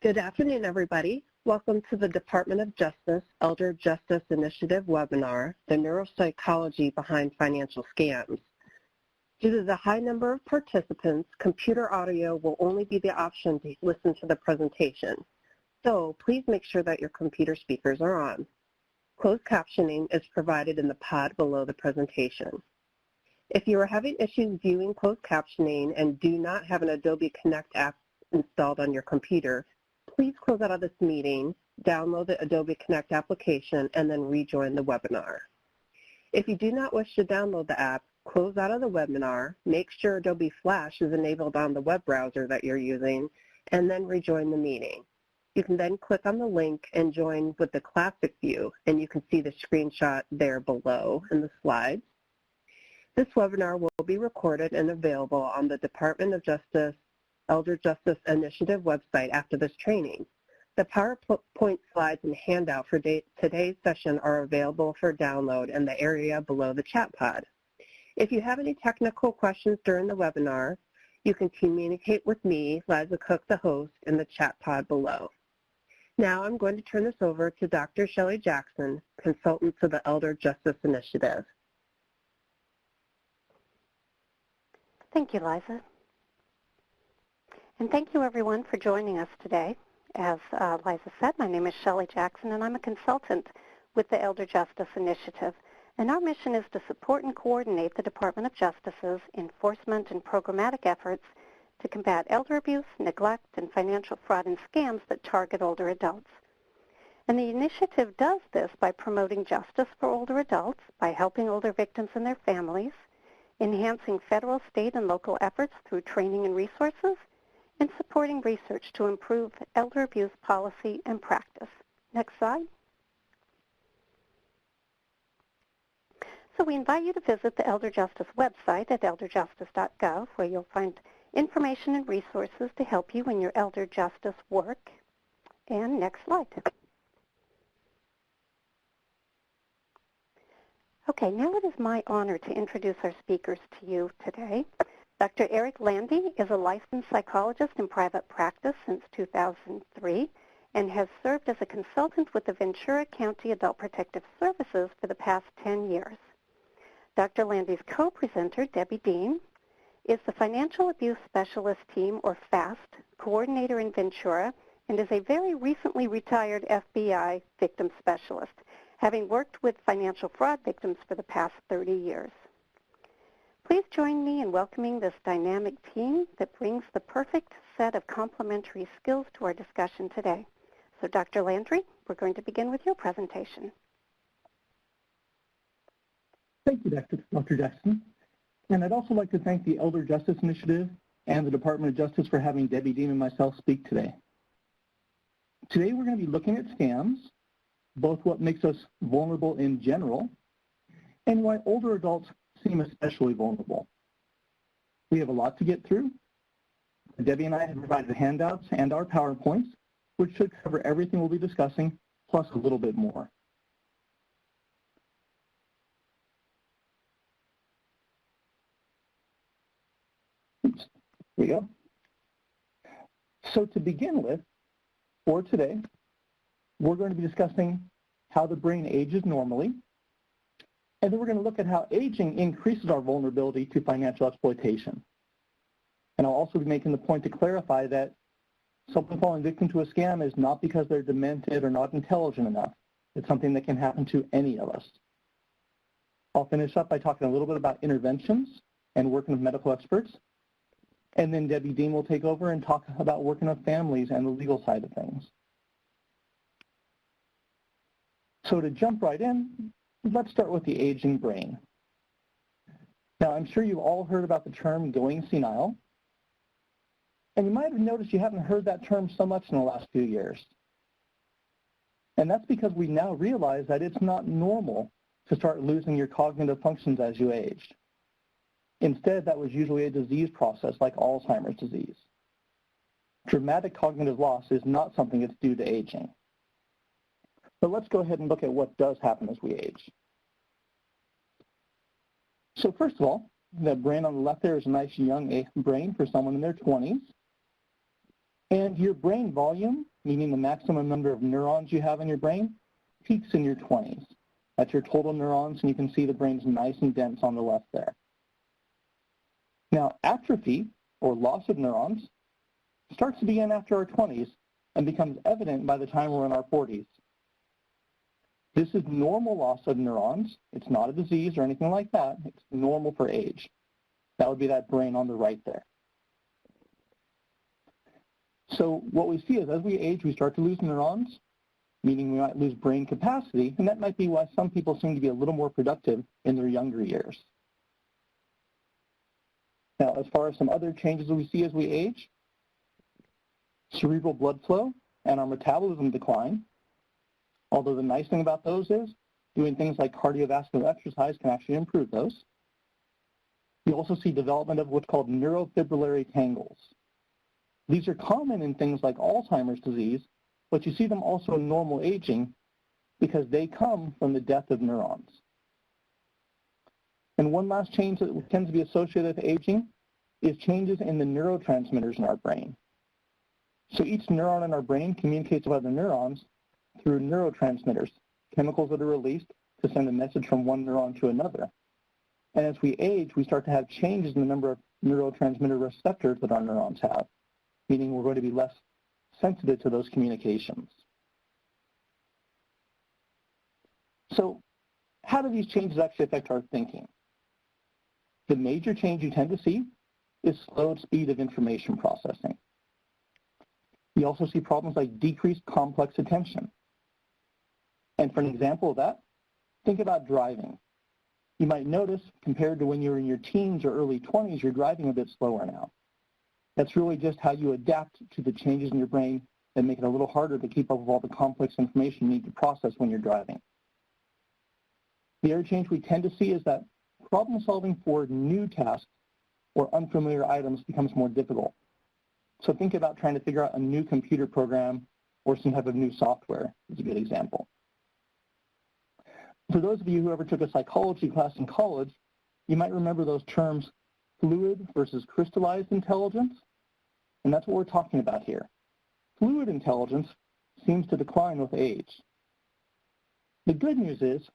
Good afternoon, everybody. Welcome to the Department of Justice Elder Justice Initiative webinar, The Neuropsychology Behind Financial Scams. Due to the high number of participants, computer audio will only be the option to listen to the presentation. So please make sure that your computer speakers are on. Closed captioning is provided in the pod below the presentation. If you are having issues viewing closed captioning and do not have an Adobe Connect app installed on your computer, please close out of this meeting, download the Adobe Connect application, and then rejoin the webinar. If you do not wish to download the app, close out of the webinar, make sure Adobe Flash is enabled on the web browser that you're using, and then rejoin the meeting. You can then click on the link and join with the classic view, and you can see the screenshot there below in the slides. This webinar will be recorded and available on the Department of Justice Elder Justice Initiative website after this training. The PowerPoint slides and handout for today's session are available for download in the area below the chat pod. If you have any technical questions during the webinar, you can communicate with me, Liza Cook, the host, in the chat pod below. Now I'm going to turn this over to Dr. Shelley Jackson, consultant to the Elder Justice Initiative. Thank you, Liza. And thank you, everyone, for joining us today. As Liza said, my name is Shelley Jackson, and I'm a consultant with the Elder Justice Initiative. And our mission is to support and coordinate the Department of Justice's enforcement and programmatic efforts to combat elder abuse, neglect, and financial fraud and scams that target older adults. And the initiative does this by promoting justice for older adults, by helping older victims and their families, enhancing federal, state, and local efforts through training and resources, and supporting research to improve elder abuse policy and practice. Next slide. So we invite you to visit the Elder Justice website at elderjustice.gov, where you'll find information and resources to help you in your elder justice work. And next slide. Okay, now it is my honor to introduce our speakers to you today. Dr. Erik Lande is a licensed psychologist in private practice since 2003 and has served as a consultant with the Ventura County Adult Protective Services for the past 10 years. Dr. Lande's co-presenter, Debbie Deem, is the Financial Abuse Specialist Team, or FAST, coordinator in Ventura and is a very recently retired FBI victim specialist, having worked with financial fraud victims for the past 30 years. Please join me in welcoming this dynamic team that brings the perfect set of complementary skills to our discussion today. So Dr. Lande, we're going to begin with your presentation. Thank you, Dr. Jackson. And I'd also like to thank the Elder Justice Initiative and the Department of Justice for having Debbie Deem and myself speak today. Today we're going to be looking at scams, both what makes us vulnerable in general and why older adults seem especially vulnerable. We have a lot to get through. Debbie and I have provided handouts and our PowerPoints, which should cover everything we'll be discussing, plus a little bit more. Oops, here we go. So to begin with, for today, we're going to be discussing how the brain ages normally, and then we're going to look at how aging increases our vulnerability to financial exploitation. And I'll also be making the point to clarify that someone falling victim to a scam is not because they're demented or not intelligent enough. It's something that can happen to any of us. I'll finish up by talking a little bit about interventions and working with medical experts. And then Debbie Deem will take over and talk about working with families and the legal side of things. So to jump right in, let's start with the aging brain. Now, I'm sure you've all heard about the term going senile, and you might have noticed you haven't heard that term so much in the last few years. And that's because we now realize that it's not normal to start losing your cognitive functions as you age. Instead, that was usually a disease process like Alzheimer's disease. Dramatic cognitive loss is not something that's due to aging. But let's go ahead and look at what does happen as we age. So first of all, the brain on the left there is a nice young brain for someone in their 20s. And your brain volume meaning the maximum number of neurons you have in your brain, peaks in your 20s. That's your total neurons, and you can see the brain's nice and dense on the left there. Now, atrophy, or loss of neurons, starts to begin after our 20s and becomes evident by the time we're in our 40s. This is normal loss of neurons. It's not a disease or anything like that. It's normal for age. That would be that brain on the right there. So what we see is as we age, we start to lose neurons, meaning we might lose brain capacity, and that might be why some people seem to be a little more productive in their younger years. Now, as far as some other changes that we see as we age, cerebral blood flow and our metabolism decline. Although the nice thing about those is doing things like cardiovascular exercise can actually improve those. You also see development of what's called neurofibrillary tangles. These are common in things like Alzheimer's disease, but you see them also in normal aging because they come from the death of neurons. And one last change that tends to be associated with aging is changes in the neurotransmitters in our brain. So each neuron in our brain communicates with other neurons through neurotransmitters, chemicals that are released to send a message from one neuron to another. And as we age, we start to have changes in the number of neurotransmitter receptors that our neurons have, meaning we're going to be less sensitive to those communications. So how do these changes actually affect our thinking? The major change you tend to see is slowed speed of information processing. You also see problems like decreased complex attention. And for an example of that, think about driving. You might notice, compared to when you were in your teens or early 20s, you're driving a bit slower now. That's really just how you adapt to the changes in your brain that make it a little harder to keep up with all the complex information you need to process when you're driving. The other change we tend to see is that problem solving for new tasks or unfamiliar items becomes more difficult. So think about trying to figure out a new computer program or some type of new software is a good example. For those of you who ever took a psychology class in college, you might remember those terms fluid versus crystallized intelligence, and that's what we're talking about here. Fluid intelligence seems to decline with age. The good news is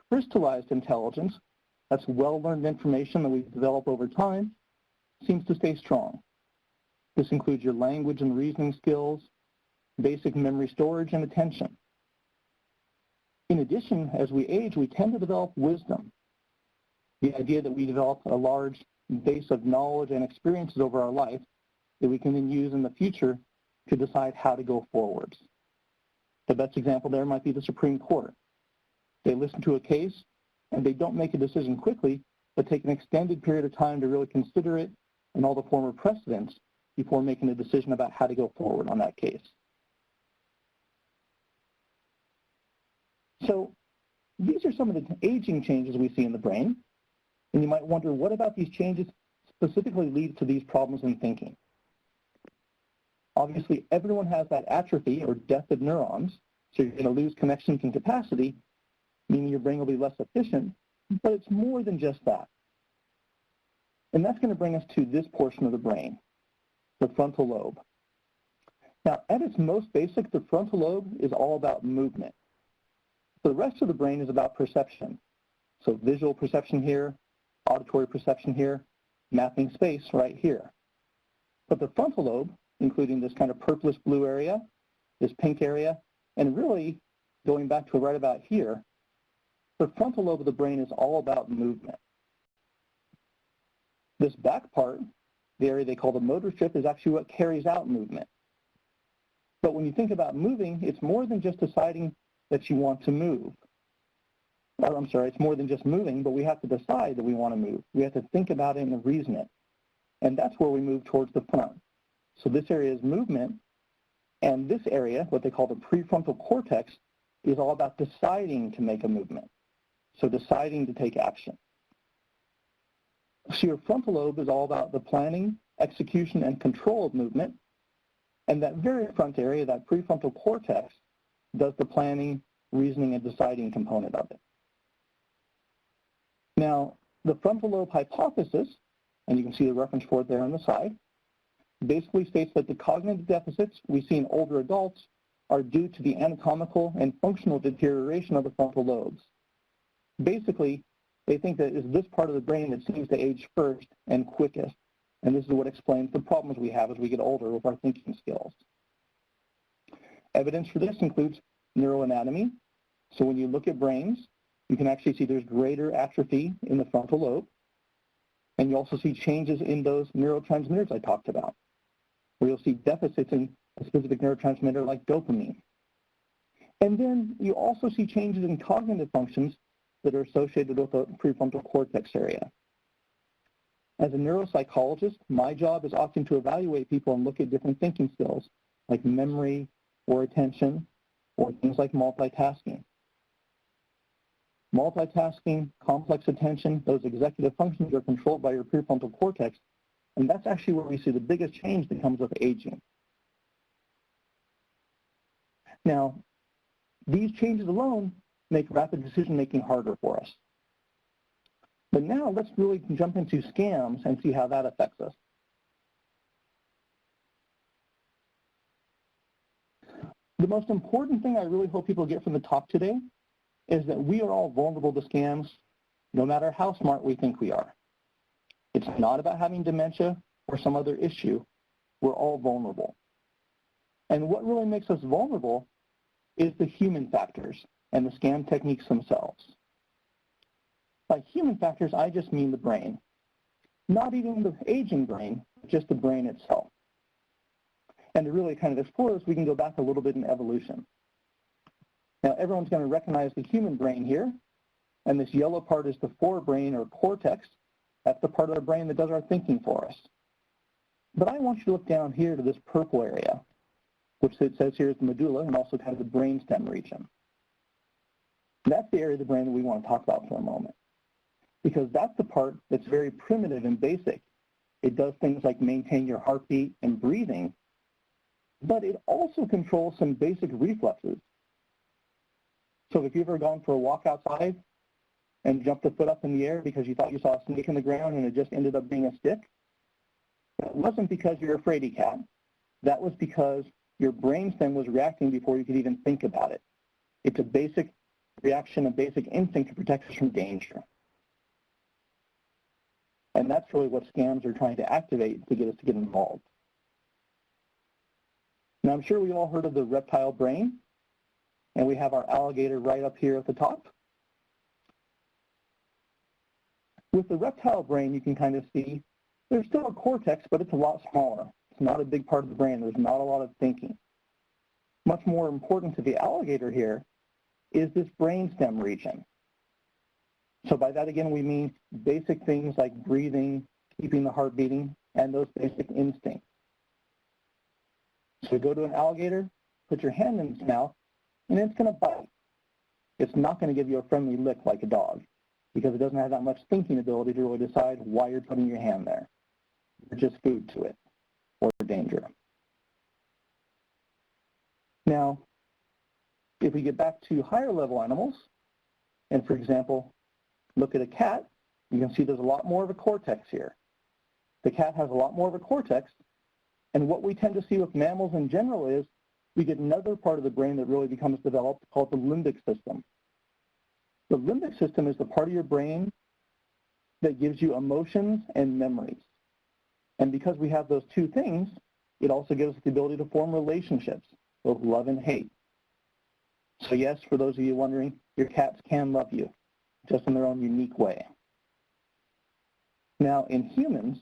crystallized intelligence, that's well-learned information that we've developed over time, seems to stay strong. This includes your language and reasoning skills, basic memory storage, and attention. In addition, as we age, we tend to develop wisdom. The idea that we develop a large base of knowledge and experiences over our life that we can then use in the future to decide how to go forwards. The best example there might be the Supreme Court. They listen to a case, and they don't make a decision quickly, but take an extended period of time to really consider it and all the former precedents before making a decision about how to go forward on that case. So these are some of the aging changes we see in the brain, and you might wonder, what about these changes specifically lead to these problems in thinking? Obviously, everyone has that atrophy or death of neurons, so you're going to lose connections and capacity, meaning your brain will be less efficient, but it's more than just that. And that's going to bring us to this portion of the brain, the frontal lobe. Now, at its most basic, the frontal lobe is all about movement. So the rest of the brain is about perception. So visual perception here, auditory perception here, mapping space right here. But the frontal lobe, including this kind of purplish blue area, this pink area, and really going back to right about here, the frontal lobe of the brain is all about movement. This back part, the area they call the motor strip, is actually what carries out movement. But when you think about moving, it's more than just deciding that you want to move. Or, I'm sorry, it's more than just moving, but we have to decide that we want to move. We have to think about it and reason it. And that's where we move towards the front. So this area is movement, and this area, what they call the prefrontal cortex, is all about deciding to make a movement. So deciding to take action. So your frontal lobe is all about the planning, execution, and control of movement. And that very front area, that prefrontal cortex, does the planning, reasoning, and deciding component of it. Now, the frontal lobe hypothesis, and you can see the reference for it there on the side, basically states that the cognitive deficits we see in older adults are due to the anatomical and functional deterioration of the frontal lobes. Basically, they think that it's this part of the brain that seems to age first and quickest, and this is what explains the problems we have as we get older with our thinking skills. Evidence for this includes neuroanatomy. So when you look at brains, you can actually see there's greater atrophy in the frontal lobe, and you also see changes in those neurotransmitters I talked about, where you'll see deficits in a specific neurotransmitter like dopamine. And then you also see changes in cognitive functions that are associated with the prefrontal cortex area. As a neuropsychologist, my job is often to evaluate people and look at different thinking skills like memory or attention or things like multitasking. Multitasking, complex attention, those executive functions are controlled by your prefrontal cortex, and that's actually where we see the biggest change that comes with aging. Now, these changes alone make rapid decision-making harder for us. But now let's really jump into scams and see how that affects us. The most important thing I really hope people get from the talk today is that we are all vulnerable to scams no matter how smart we think we are. It's not about having dementia or some other issue. We're all vulnerable. And what really makes us vulnerable is the human factors and the scam techniques themselves. By human factors, I just mean the brain. Not even the aging brain, just the brain itself. And to really kind of explore this, we can go back a little bit in evolution. Now, everyone's going to recognize the human brain here, and this yellow part is the forebrain or cortex. That's the part of our brain that does our thinking for us. But I want you to look down here to this purple area, which it says here is the medulla and also kind of the brainstem region. That's the area of the brain that we want to talk about for a moment, because that's the part that's very primitive and basic. It does things like maintain your heartbeat and breathing, but it also controls some basic reflexes. So if you've ever gone for a walk outside and jumped a foot up in the air because you thought you saw a snake in the ground and it just ended up being a stick, that wasn't because you're a fraidy cat. That was because your brainstem was reacting before you could even think about it. It's a basic reaction, a basic instinct to protect us from danger. And that's really what scams are trying to activate to get us to get involved. Now, I'm sure we've all heard of the reptile brain, and we have our alligator right up here at the top. With the reptile brain, you can kind of see there's still a cortex, but it's a lot smaller. It's not a big part of the brain. There's not a lot of thinking. Much more important to the alligator here is this brainstem region. So by that, again, we mean basic things like breathing, keeping the heart beating, and those basic instincts. So go to an alligator, put your hand in its mouth, and it's going to bite. It's not going to give you a friendly lick like a dog because it doesn't have that much thinking ability to really decide why you're putting your hand there. You're just food to it or danger. Now, if we get back to higher level animals, and for example, look at a cat, you can see there's a lot more of a cortex here. The cat has a lot more of a cortex, and what we tend to see with mammals in general is we get another part of the brain that really becomes developed called the limbic system. The limbic system is the part of your brain that gives you emotions and memories. And because we have those two things, it also gives us the ability to form relationships, both love and hate. So yes, for those of you wondering, your cats can love you, just in their own unique way. Now, in humans,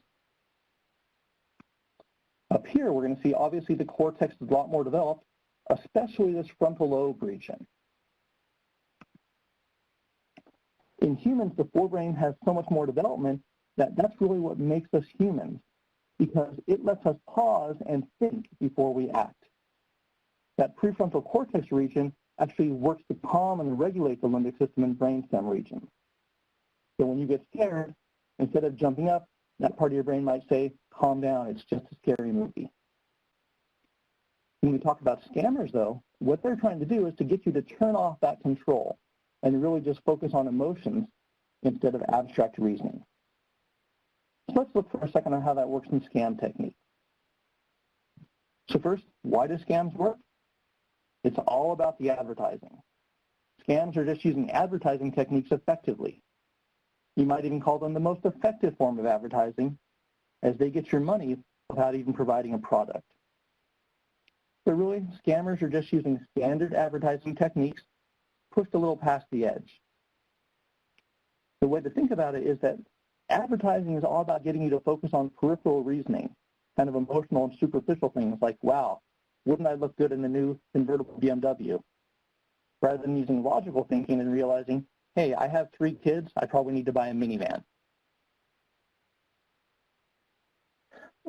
up here, we're going to see obviously the cortex is a lot more developed, especially this frontal lobe region. In humans, the forebrain has so much more development that that's really what makes us humans, because it lets us pause and think before we act. That prefrontal cortex region actually works to calm and regulate the limbic system and brainstem region. So when you get scared, instead of jumping up, that part of your brain might say, calm down, it's just a scary movie. When we talk about scammers, though, what they're trying to do is to get you to turn off that control and really just focus on emotions instead of abstract reasoning. So let's look for a second on how that works in scam technique. So first, why do scams work? It's all about the advertising. Scams are just using advertising techniques effectively. You might even call them the most effective form of advertising, as they get your money without even providing a product. But really, scammers are just using standard advertising techniques pushed a little past the edge. The way to think about it is that advertising is all about getting you to focus on peripheral reasoning, kind of emotional and superficial things like, wow, wouldn't I look good in the new convertible BMW? Rather than using logical thinking and realizing, hey, I have 3 kids, I probably need to buy a minivan.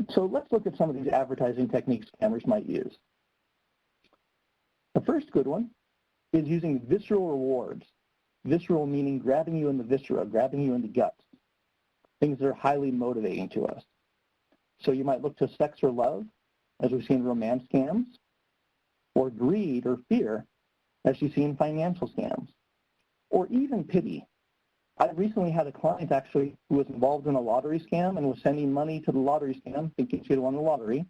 So let's look at some of these advertising techniques scammers might use. The first good one is using visceral rewards. Visceral meaning grabbing you in the viscera, grabbing you in the guts, things that are highly motivating to us. So you might look to sex or love, as we see in romance scams, or greed or fear, as you see in financial scams, or even pity. I recently had a client actually who was involved in a lottery scam and was sending money to the lottery scam thinking she had won the lottery,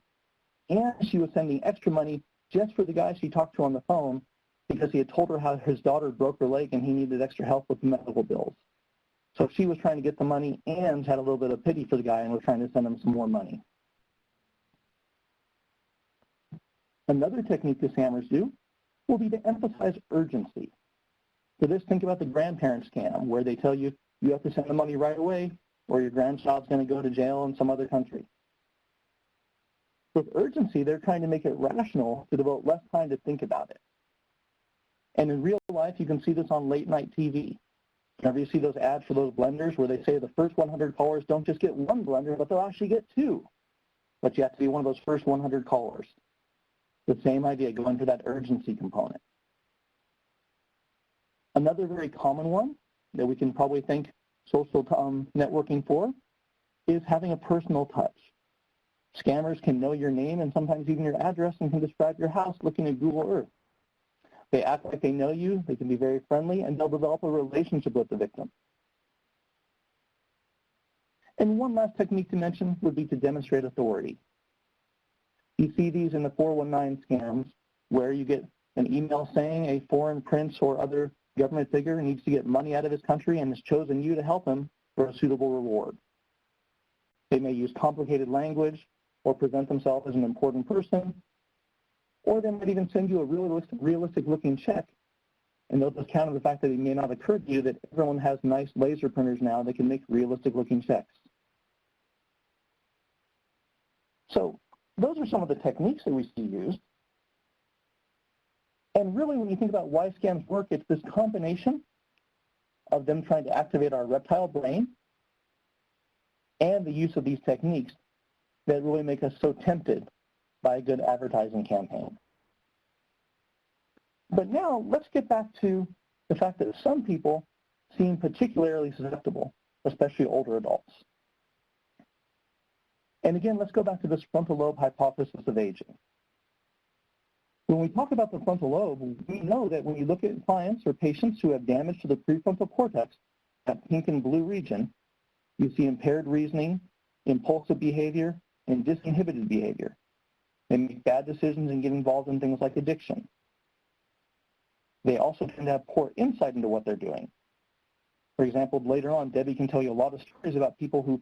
and she was sending extra money just for the guy she talked to on the phone because he had told her how his daughter broke her leg and he needed extra help with the medical bills. So she was trying to get the money and had a little bit of pity for the guy and was trying to send him some more money. Another technique the scammers do will be to emphasize urgency. For this, think about the grandparent scam, where they tell you you have to send the money right away or your grandchild's going to go to jail in some other country. With urgency, they're trying to make it rational to devote less time to think about it. And in real life, you can see this on late night TV. Whenever you see those ads for those blenders where they say the first 100 callers don't just get 1 blender, but they'll actually get 2. But you have to be one of those first 100 callers. The same idea, going for that urgency component. Another very common one that we can probably thank social networking for is having a personal touch. Scammers can know your name and sometimes even your address and can describe your house looking at Google Earth. They act like they know you, they can be very friendly, and they'll develop a relationship with the victim. And one last technique to mention would be to demonstrate authority. You see these in the 419 scams where you get an email saying a foreign prince or other government figure needs to get money out of his country and has chosen you to help him for a suitable reward. They may use complicated language or present themselves as an important person, or they might even send you a realistic looking check, and they'll discount on the fact that it may not occur to you that everyone has nice laser printers now that can make realistic looking checks. So those are some of the techniques that we see used. And really, when you think about why scams work, it's this combination of them trying to activate our reptile brain and the use of these techniques that really make us so tempted by a good advertising campaign. But now, let's get back to the fact that some people seem particularly susceptible, especially older adults. And again, let's go back to this frontal lobe hypothesis of aging. When we talk about the frontal lobe, we know that when you look at clients or patients who have damage to the prefrontal cortex, that pink and blue region, you see impaired reasoning, impulsive behavior, and disinhibited behavior. They make bad decisions and get involved in things like addiction. They also tend to have poor insight into what they're doing. For example, later on, Debbie can tell you a lot of stories about people who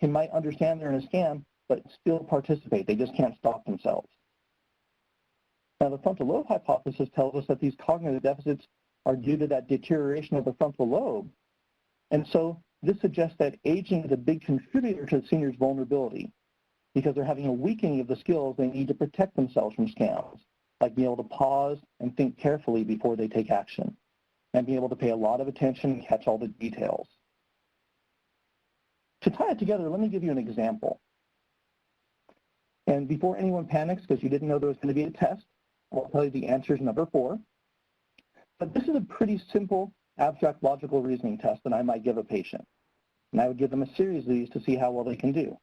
might understand they're in a scam, but still participate. They just can't stop themselves. Now, the frontal lobe hypothesis tells us that these cognitive deficits are due to that deterioration of the frontal lobe. And so this suggests that aging is a big contributor to the senior's vulnerability because they're having a weakening of the skills they need to protect themselves from scams, like being able to pause and think carefully before they take action, and being able to pay a lot of attention and catch all the details. To tie it together, let me give you an example. And before anyone panics, because you didn't know there was going to be a test, I'll tell you the answer is number 4. But this is a pretty simple abstract logical reasoning test that I might give a patient. And I would give them a series of these to see how well they can do.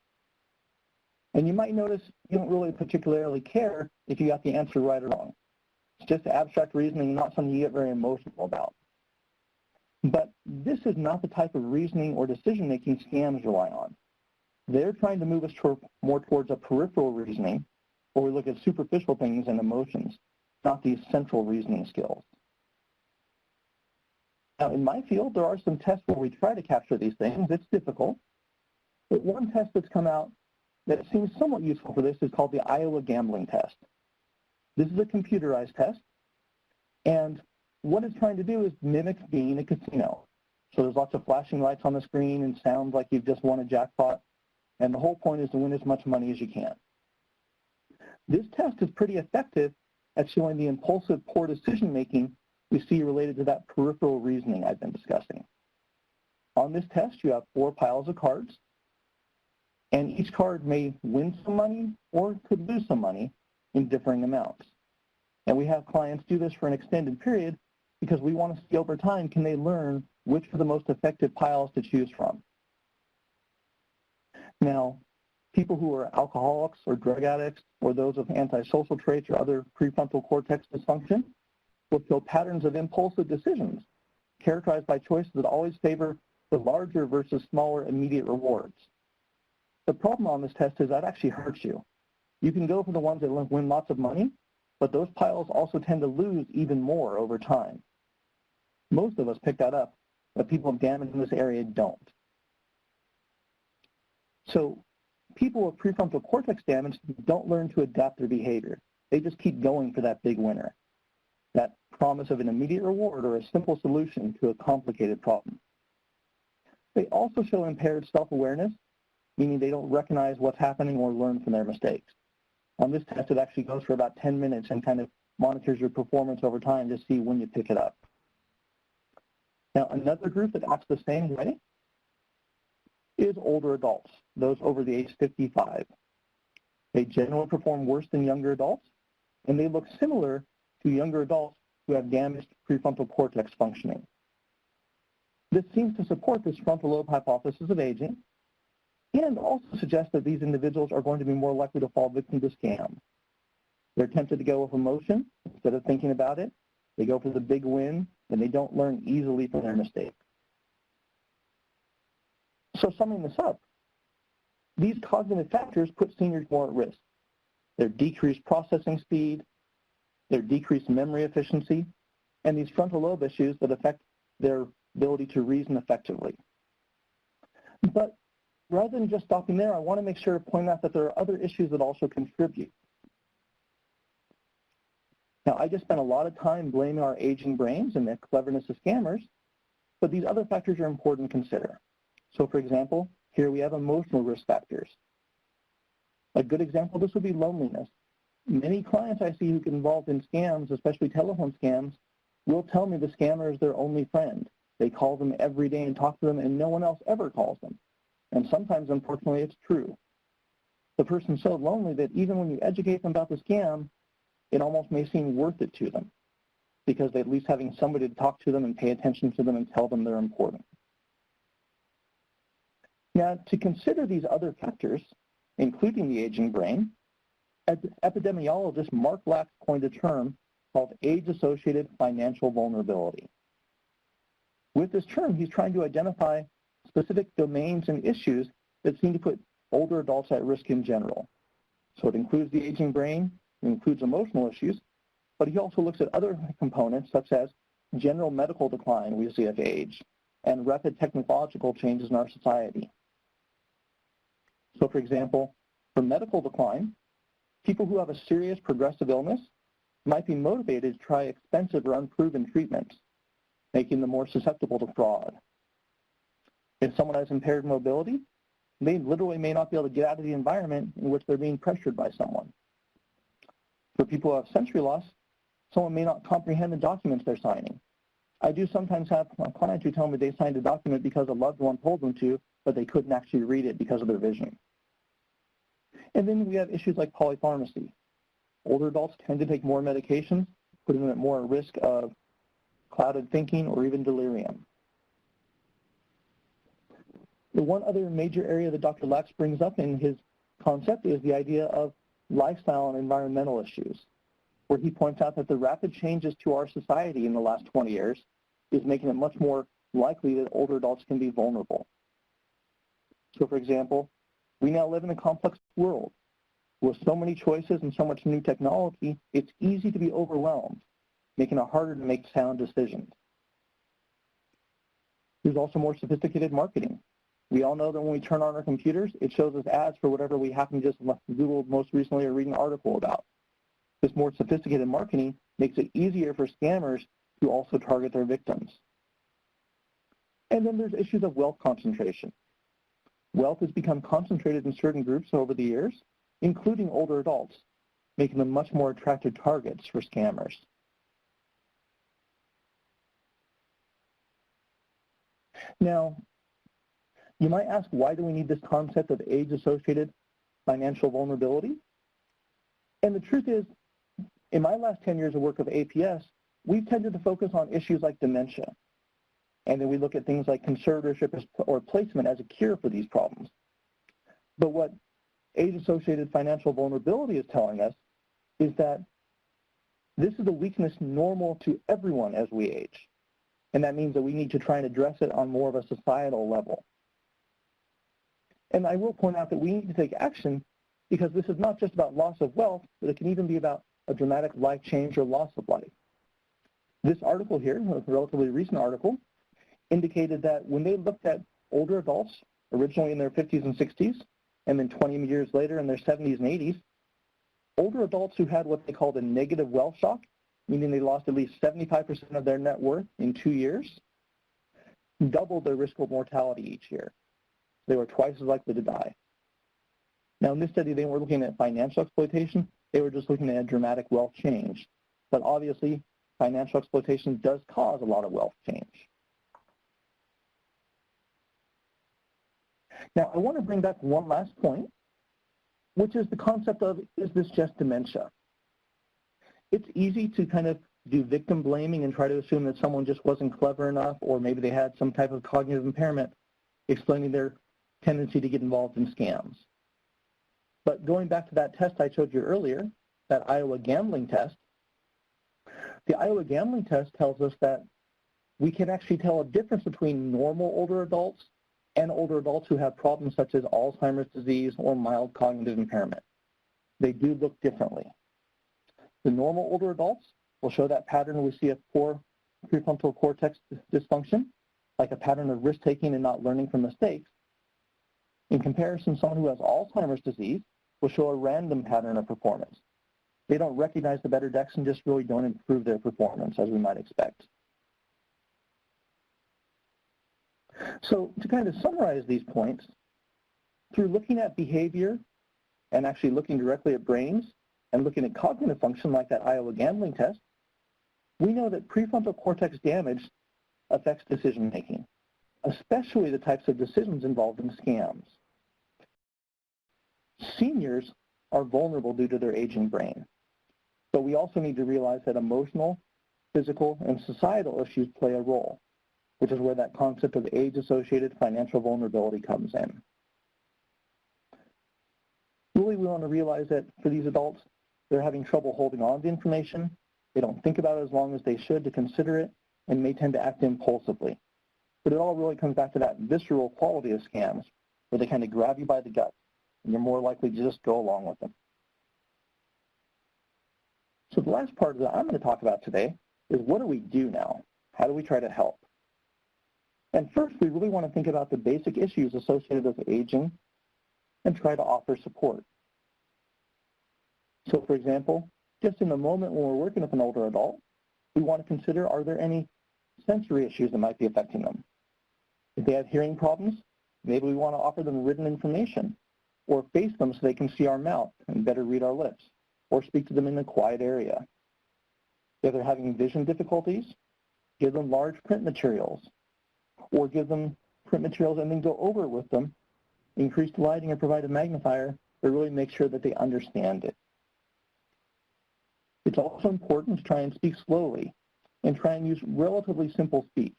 And you might notice you don't really particularly care if you got the answer right or wrong. It's just abstract reasoning, not something you get very emotional about. But this is not the type of reasoning or decision-making scams rely on. They're trying to move us more towards a peripheral reasoning where we look at superficial things and emotions, not these central reasoning skills. Now, in my field, there are some tests where we try to capture these things. It's difficult. But one test that's come out that seems somewhat useful for this is called the Iowa Gambling Test. This is a computerized test, and what it's trying to do is mimic being a casino. So there's lots of flashing lights on the screen and sounds like you've just won a jackpot, and the whole point is to win as much money as you can. This test is pretty effective at showing the impulsive, poor decision-making we see related to that peripheral reasoning I've been discussing. On this test, you have 4 piles of cards, and each card may win some money or could lose some money in differing amounts. And we have clients do this for an extended period because we want to see over time, can they learn which are the most effective piles to choose from. Now, people who are alcoholics or drug addicts or those with antisocial traits or other prefrontal cortex dysfunction will show patterns of impulsive decisions characterized by choices that always favor the larger versus smaller immediate rewards. The problem on this test is that actually hurts you. You can go for the ones that win lots of money, but those piles also tend to lose even more over time. Most of us pick that up, but people with damage in this area don't. So people with prefrontal cortex damage don't learn to adapt their behavior. They just keep going for that big winner, that promise of an immediate reward or a simple solution to a complicated problem. They also show impaired self-awareness, meaning they don't recognize what's happening or learn from their mistakes. On this test, it actually goes for about 10 minutes and kind of monitors your performance over time to see when you pick it up. Now, another group that acts the same way is older adults, those over the age 55. They generally perform worse than younger adults, and they look similar to younger adults who have damaged prefrontal cortex functioning. This seems to support this frontal lobe hypothesis of aging, and also suggests that these individuals are going to be more likely to fall victim to scams. They're tempted to go with emotion instead of thinking about it. They go for the big win, and they don't learn easily from their mistakes. So summing this up, these cognitive factors put seniors more at risk. Their decreased processing speed, their decreased memory efficiency, and these frontal lobe issues that affect their ability to reason effectively. But rather than just stopping there, I want to make sure to point out that there are other issues that also contribute. Now, I just spent a lot of time blaming our aging brains and the cleverness of scammers, but these other factors are important to consider. So, for example, here we have emotional risk factors. A good example of this would be loneliness. Many clients I see who get involved in scams, especially telephone scams, will tell me the scammer is their only friend. They call them every day and talk to them, and no one else ever calls them. And sometimes, unfortunately, it's true. The person's so lonely that even when you educate them about the scam, it almost may seem worth it to them because they're at least having somebody to talk to them and pay attention to them and tell them they're important. Now, to consider these other factors, including the aging brain, epidemiologist Mark Lax coined a term called age-associated financial vulnerability. With this term, he's trying to identify specific domains and issues that seem to put older adults at risk in general. So it includes the aging brain, it includes emotional issues, but he also looks at other components such as general medical decline we see of age and rapid technological changes in our society. So for example, for medical decline, people who have a serious progressive illness might be motivated to try expensive or unproven treatments, making them more susceptible to fraud. If someone has impaired mobility, they literally may not be able to get out of the environment in which they're being pressured by someone. For people who have sensory loss, someone may not comprehend the documents they're signing. I do sometimes have clients who tell me they signed a document because a loved one told them to, but they couldn't actually read it because of their vision. And then we have issues like polypharmacy. Older adults tend to take more medications, putting them at more risk of clouded thinking or even delirium. The one other major area that Dr. Lax brings up in his concept is the idea of lifestyle and environmental issues, where he points out that the rapid changes to our society in the last 20 years is making it much more likely that older adults can be vulnerable. So for example, we now live in a complex world With so many choices and so much new technology, it's easy to be overwhelmed, making it harder to make sound decisions. There's also more sophisticated marketing. We all know that when we turn on our computers, it shows us ads for whatever we happen to just Google most recently or read an article about. This more sophisticated marketing makes it easier for scammers to also target their victims. And then there's issues of wealth concentration. Wealth has become concentrated in certain groups over the years, including older adults, making them much more attractive targets for scammers. Now, you might ask, why do we need this concept of age-associated financial vulnerability? And the truth is, in my last 10 years of work of APS, we've tended to focus on issues like dementia. And then we look at things like conservatorship or placement as a cure for these problems. But what age-associated financial vulnerability is telling us is that this is a weakness normal to everyone as we age. And that means that we need to try and address it on more of a societal level. And I will point out that we need to take action because this is not just about loss of wealth, but it can even be about a dramatic life change or loss of life. This article here, a relatively recent article, indicated that when they looked at older adults, originally in their 50s and 60s, and then 20 years later in their 70s and 80s, older adults who had what they called a negative wealth shock, meaning they lost at least 75% of their net worth in 2 years, doubled their risk of mortality each year. They were twice as likely to die. Now in this study, they weren't looking at financial exploitation, they were just looking at a dramatic wealth change. But obviously, financial exploitation does cause a lot of wealth change. Now, I want to bring back one last point, which is the concept of, is this just dementia? It's easy to kind of do victim blaming and try to assume that someone just wasn't clever enough, or maybe they had some type of cognitive impairment, explaining their tendency to get involved in scams. But going back to that test I showed you earlier, that Iowa gambling test, the Iowa gambling test tells us that we can actually tell a difference between normal older adults and older adults who have problems such as Alzheimer's disease or mild cognitive impairment. They do look differently. The normal older adults will show that pattern we see a poor prefrontal cortex dysfunction, like a pattern of risk-taking and not learning from mistakes. In comparison, someone who has Alzheimer's disease will show a random pattern of performance. They don't recognize the better decks and just really don't improve their performance as we might expect. So to kind of summarize these points, through looking at behavior and actually looking directly at brains and looking at cognitive function like that Iowa gambling test, we know that prefrontal cortex damage affects decision-making, especially the types of decisions involved in scams. Seniors are vulnerable due to their aging brain, but we also need to realize that emotional, physical, and societal issues play a role, which is where that concept of age-associated financial vulnerability comes in. Really, we want to realize that for these adults, they're having trouble holding on to information, they don't think about it as long as they should to consider it, and may tend to act impulsively. But it all really comes back to that visceral quality of scams, where they kind of grab you by the gut, and you're more likely to just go along with them. So the last part that I'm going to talk about today is, what do we do now? How do we try to help? And first, we really want to think about the basic issues associated with aging and try to offer support. So for example, just in the moment when we're working with an older adult, we want to consider, are there any sensory issues that might be affecting them? If they have hearing problems, maybe we want to offer them written information or face them so they can see our mouth and better read our lips, or speak to them in a quiet area. If they're having vision difficulties, give them large print materials, or give them print materials and then go over it with them, increase the lighting or provide a magnifier to really make sure that they understand it. It's also important to try and speak slowly and try and use relatively simple speech.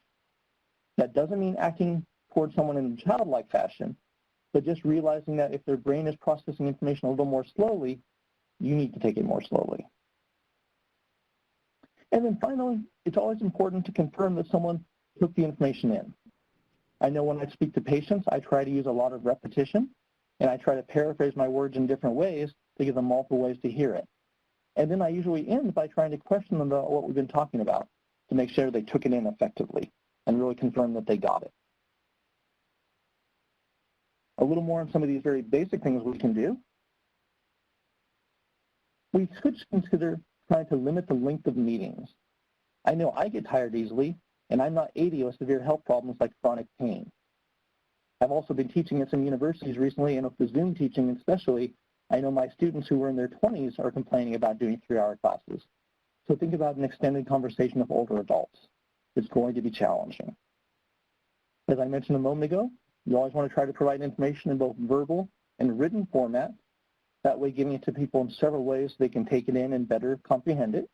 That doesn't mean acting towards someone in a childlike fashion, but just realizing that if their brain is processing information a little more slowly, you need to take it more slowly. And then finally, it's always important to confirm that someone took the information in. I know when I speak to patients, I try to use a lot of repetition, and I try to paraphrase my words in different ways to give them multiple ways to hear it. And then I usually end by trying to question them about what we've been talking about to make sure they took it in effectively and really confirm that they got it. A little more on some of these very basic things we can do. We should consider trying to limit the length of meetings. I know I get tired easily, and I'm not 80 with severe health problems like chronic pain. I've also been teaching at some universities recently, and with the Zoom teaching especially, I know my students who were in their 20s are complaining about doing 3-hour classes. So think about an extended conversation with older adults. It's going to be challenging. As I mentioned a moment ago, you always want to try to provide information in both verbal and written format. That way, giving it to people in several ways so they can take it in and better comprehend it.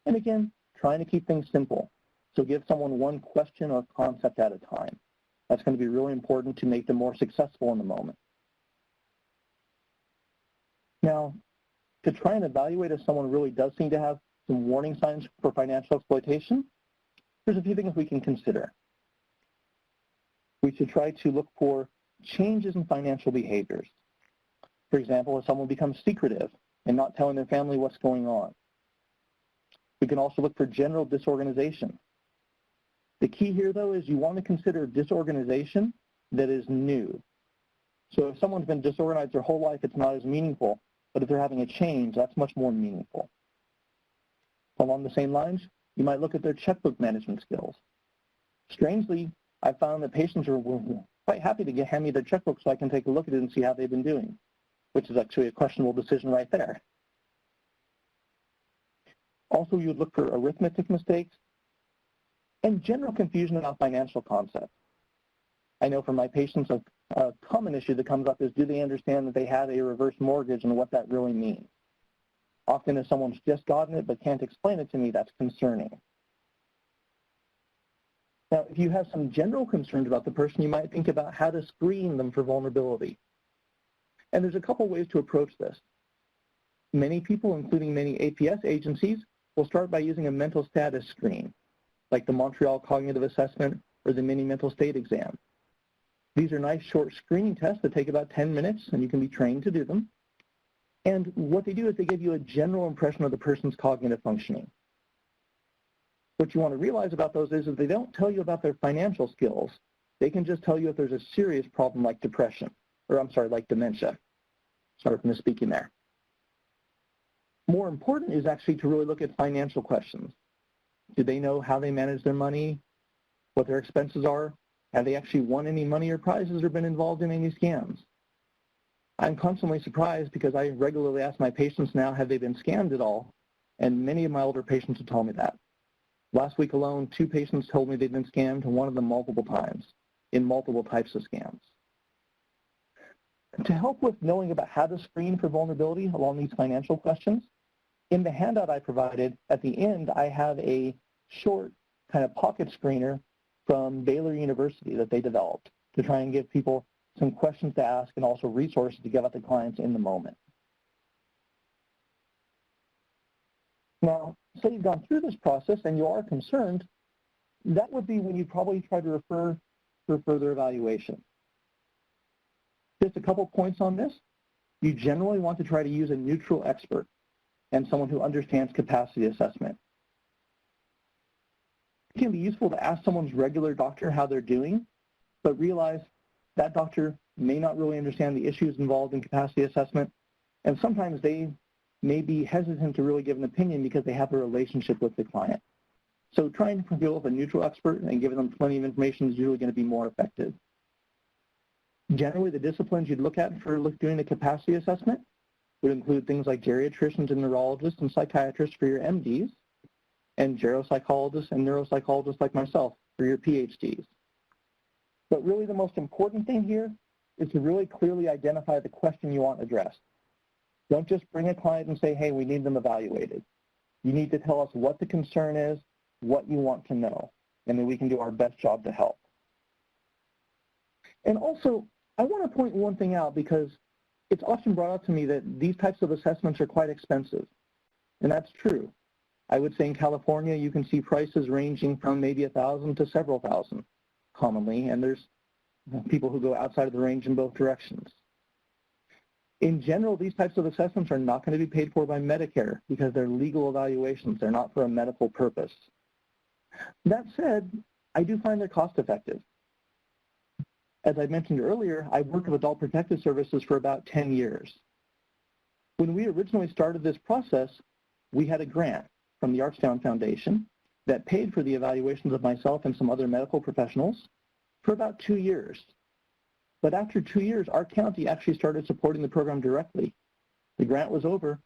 And again, trying to keep things simple. So give someone one question or concept at a time. That's going to be really important to make them more successful in the moment. Now, to try and evaluate if someone really does seem to have some warning signs for financial exploitation, there's a few things we can consider. We should try to look for changes in financial behaviors. For example, if someone becomes secretive and not telling their family what's going on. We can also look for general disorganization. The key here, though, is you want to consider disorganization that is new. So if someone's been disorganized their whole life, it's not as meaningful. But if they're having a change, that's much more meaningful. Along the same lines, you might look at their checkbook management skills. Strangely, I found that patients are quite happy to hand me their checkbook so I can take a look at it and see how they've been doing, which is actually a questionable decision right there. Also, you would look for arithmetic mistakes and general confusion about financial concepts. I know for my patients, a common issue that comes up is, do they understand that they have a reverse mortgage and what that really means? Often if someone's just gotten it but can't explain it to me, that's concerning. Now, if you have some general concerns about the person, you might think about how to screen them for vulnerability. And there's a couple ways to approach this. Many people, including many APS agencies, will start by using a mental status screen, like the Montreal Cognitive Assessment or the Mini Mental State Exam. These are nice short screening tests that take about 10 minutes, and you can be trained to do them. And what they do is they give you a general impression of the person's cognitive functioning. What you want to realize about those is that they don't tell you about their financial skills. They can just tell you if there's a serious problem like depression, or like dementia. Sorry for misspeaking there. More important is actually to really look at financial questions. Do they know how they manage their money, what their expenses are? Have they actually won any money or prizes or been involved in any scams? I'm constantly surprised because I regularly ask my patients now, have they been scammed at all? And many of my older patients have told me that. Last week alone, 2 patients told me they'd been scammed, and one of them multiple times, in multiple types of scams. To help with knowing about how to screen for vulnerability along these financial questions, in the handout I provided, at the end, I have a short kind of pocket screener from Baylor University that they developed to try and give people some questions to ask and also resources to give out to clients in the moment. Now, say you've gone through this process and you are concerned, that would be when you probably try to refer for further evaluation. Just a couple points on this. You generally want to try to use a neutral expert and someone who understands capacity assessment. It can be useful to ask someone's regular doctor how they're doing, but realize that doctor may not really understand the issues involved in capacity assessment, and sometimes they may be hesitant to really give an opinion because they have a relationship with the client. So trying to deal with a neutral expert and giving them plenty of information is usually going to be more effective. Generally, the disciplines you'd look at for doing a capacity assessment would include things like geriatricians and neurologists and psychiatrists for your MDs, and geropsychologists and neuropsychologists like myself for your PhDs. But really the most important thing here is to really clearly identify the question you want addressed. Don't just bring a client and say, hey, we need them evaluated. You need to tell us what the concern is, what you want to know, and then we can do our best job to help. And also, I want to point one thing out because it's often brought up to me that these types of assessments are quite expensive, and that's true. I would say in California, you can see prices ranging from maybe $1,000 to several thousand commonly, and there's people who go outside of the range in both directions. In general, these types of assessments are not going to be paid for by Medicare because they're legal evaluations. They're not for a medical purpose. That said, I do find they're cost effective. As I mentioned earlier, I've worked with Adult Protective Services for about 10 years. When we originally started this process, we had a grant from the Archdown Foundation that paid for the evaluations of myself and some other medical professionals for about 2 years. But after 2 years, our county actually started supporting the program directly. The grant was over,